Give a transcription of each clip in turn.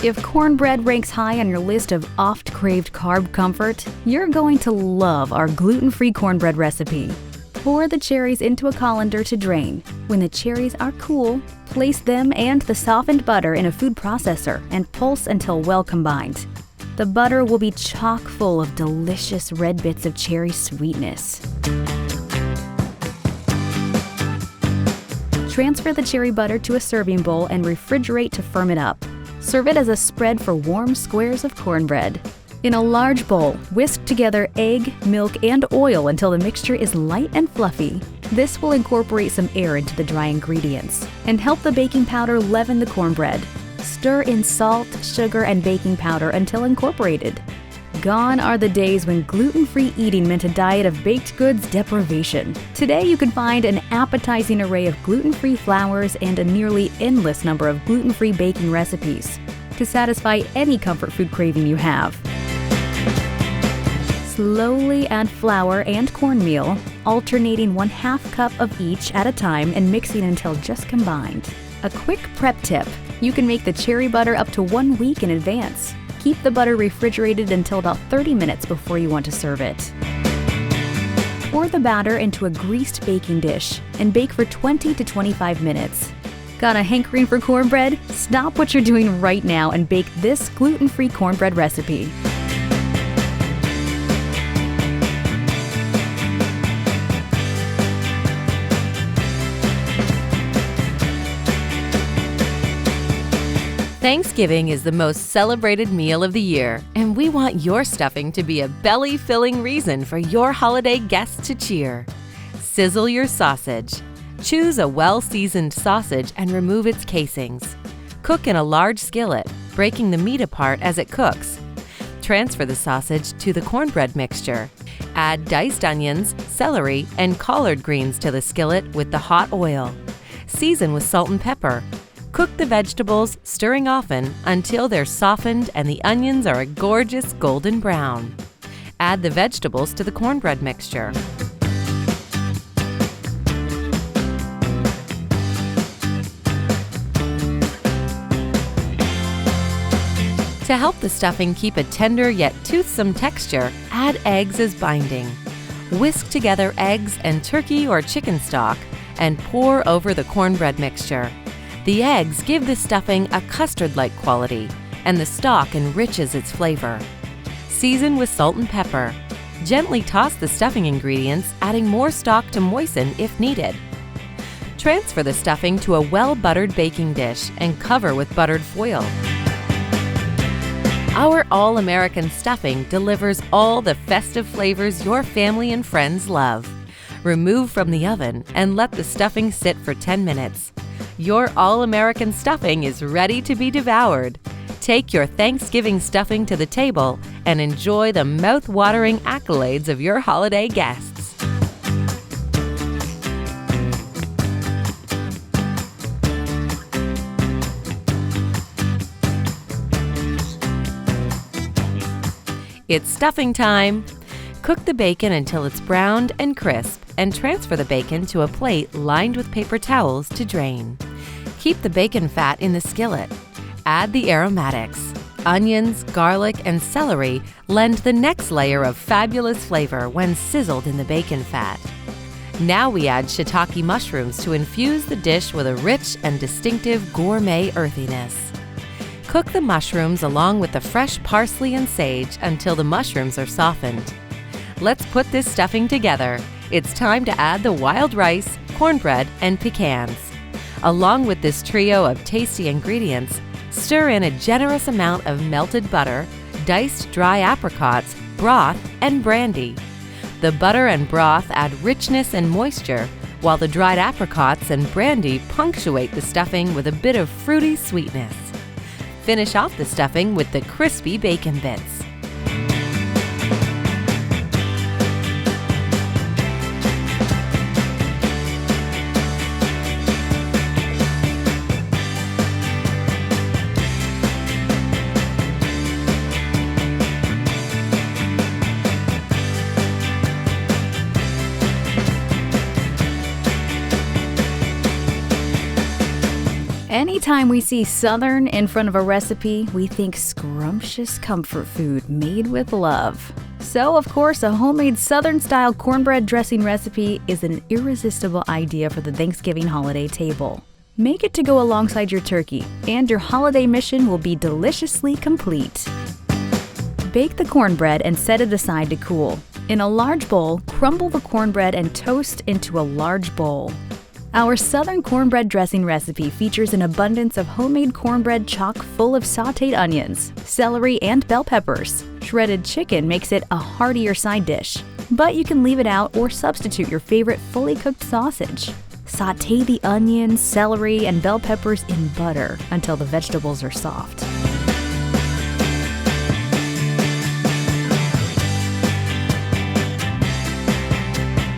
If cornbread ranks high on your list of oft-craved carb comfort, you're going to love our gluten-free cornbread recipe. Pour the cherries into a colander to drain. When the cherries are cool, place them and the softened butter in a food processor and pulse until well combined. The butter will be chock full of delicious red bits of cherry sweetness. Transfer the cherry butter to a serving bowl and refrigerate to firm it up. Serve it as a spread for warm squares of cornbread. In a large bowl, whisk together egg, milk, and oil until the mixture is light and fluffy. This will incorporate some air into the dry ingredients and help the baking powder leaven the cornbread. Stir in salt, sugar, and baking powder until incorporated. Gone are the days when gluten-free eating meant a diet of baked goods deprivation. Today you can find an appetizing array of gluten-free flours and a nearly endless number of gluten-free baking recipes to satisfy any comfort food craving you have. Slowly add flour and cornmeal, alternating 1/2 cup of each at a time and mixing until just combined. A quick prep tip: you can make the cherry butter up to 1 week in advance. Keep the butter refrigerated until about 30 minutes before you want to serve it. Pour the batter into a greased baking dish and bake for 20 to 25 minutes. Got a hankering for cornbread? Stop what you're doing right now and bake this gluten-free cornbread recipe. Thanksgiving is the most celebrated meal of the year, and we want your stuffing to be a belly-filling reason for your holiday guests to cheer. Sizzle your sausage. Choose a well-seasoned sausage and remove its casings. Cook in a large skillet, breaking the meat apart as it cooks. Transfer the sausage to the cornbread mixture. Add diced onions, celery, and collard greens to the skillet with the hot oil. Season with salt and pepper. Cook the vegetables, stirring often until they're softened and the onions are a gorgeous golden brown. Add the vegetables to the cornbread mixture. To help the stuffing keep a tender yet toothsome texture, add eggs as binding. Whisk together eggs and turkey or chicken stock and pour over the cornbread mixture. The eggs give the stuffing a custard-like quality, and the stock enriches its flavor. Season with salt and pepper. Gently toss the stuffing ingredients, adding more stock to moisten if needed. Transfer the stuffing to a well-buttered baking dish and cover with buttered foil. Our all-American stuffing delivers all the festive flavors your family and friends love. Remove from the oven and let the stuffing sit for 10 minutes. Your all-American stuffing is ready to be devoured. Take your Thanksgiving stuffing to the table and enjoy the mouth-watering accolades of your holiday guests. It's stuffing time! Cook the bacon until it's browned and crisp, and transfer the bacon to a plate lined with paper towels to drain. Keep the bacon fat in the skillet. Add the aromatics. Onions, garlic, and celery lend the next layer of fabulous flavor when sizzled in the bacon fat. Now we add shiitake mushrooms to infuse the dish with a rich and distinctive gourmet earthiness. Cook the mushrooms along with the fresh parsley and sage until the mushrooms are softened. Let's put this stuffing together. It's time to add the wild rice, cornbread, and pecans. Along with this trio of tasty ingredients, stir in a generous amount of melted butter, diced dry apricots, broth, and brandy. The butter and broth add richness and moisture, while the dried apricots and brandy punctuate the stuffing with a bit of fruity sweetness. Finish off the stuffing with the crispy bacon bits. Anytime we see Southern in front of a recipe, we think scrumptious comfort food made with love. So, of course, a homemade Southern-style cornbread dressing recipe is an irresistible idea for the Thanksgiving holiday table. Make it to go alongside your turkey, and your holiday mission will be deliciously complete. Bake the cornbread and set it aside to cool. In a large bowl, crumble the cornbread and toast into a large bowl. Our Southern cornbread dressing recipe features an abundance of homemade cornbread chock full of sautéed onions, celery, and bell peppers. Shredded chicken makes it a heartier side dish, but you can leave it out or substitute your favorite fully cooked sausage. Sauté the onions, celery, and bell peppers in butter until the vegetables are soft.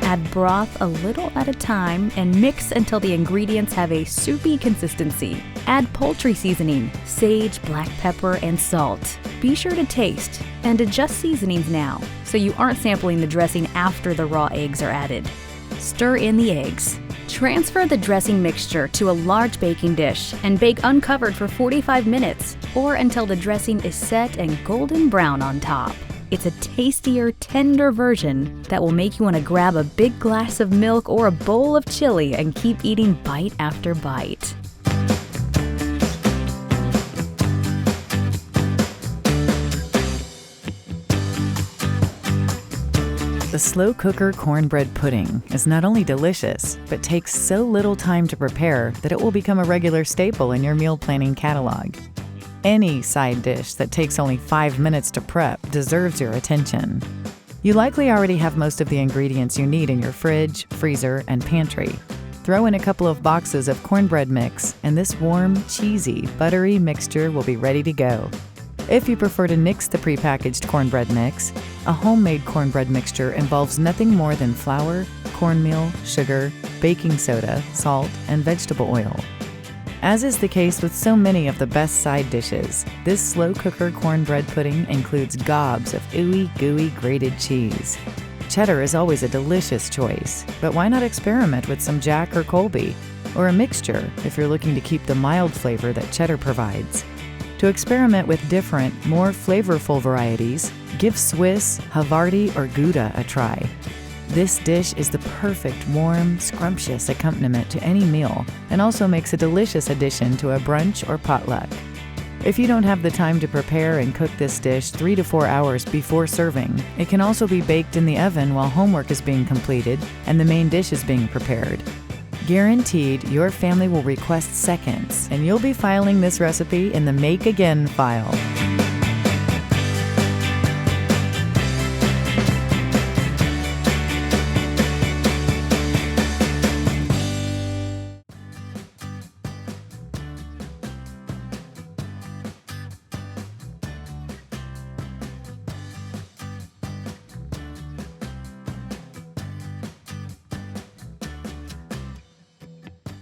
Add broth a little at a time and mix until the ingredients have a soupy consistency. Add poultry seasoning, sage, black pepper, and salt. Be sure to taste and adjust seasonings now so you aren't sampling the dressing after the raw eggs are added. Stir in the eggs. Transfer the dressing mixture to a large baking dish and bake uncovered for 45 minutes or until the dressing is set and golden brown on top. It's a tastier, tender version that will make you want to grab a big glass of milk or a bowl of chili and keep eating bite after bite. The slow cooker cornbread pudding is not only delicious, but takes so little time to prepare that it will become a regular staple in your meal planning catalog. Any side dish that takes only 5 minutes to prep deserves your attention. You likely already have most of the ingredients you need in your fridge, freezer, and pantry. Throw in a couple of boxes of cornbread mix, and this warm, cheesy, buttery mixture will be ready to go. If you prefer to mix the prepackaged cornbread mix, a homemade cornbread mixture involves nothing more than flour, cornmeal, sugar, baking soda, salt, and vegetable oil. As is the case with so many of the best side dishes, this slow cooker cornbread pudding includes gobs of ooey gooey grated cheese. Cheddar is always a delicious choice, but why not experiment with some Jack or Colby, or a mixture if you're looking to keep the mild flavor that cheddar provides. To experiment with different, more flavorful varieties, give Swiss, Havarti, or Gouda a try. This dish is the perfect, warm, scrumptious accompaniment to any meal and also makes a delicious addition to a brunch or potluck. If you don't have the time to prepare and cook this dish 3 to 4 hours before serving, it can also be baked in the oven while homework is being completed and the main dish is being prepared. Guaranteed, your family will request seconds, and you'll be filing this recipe in the Make Again file.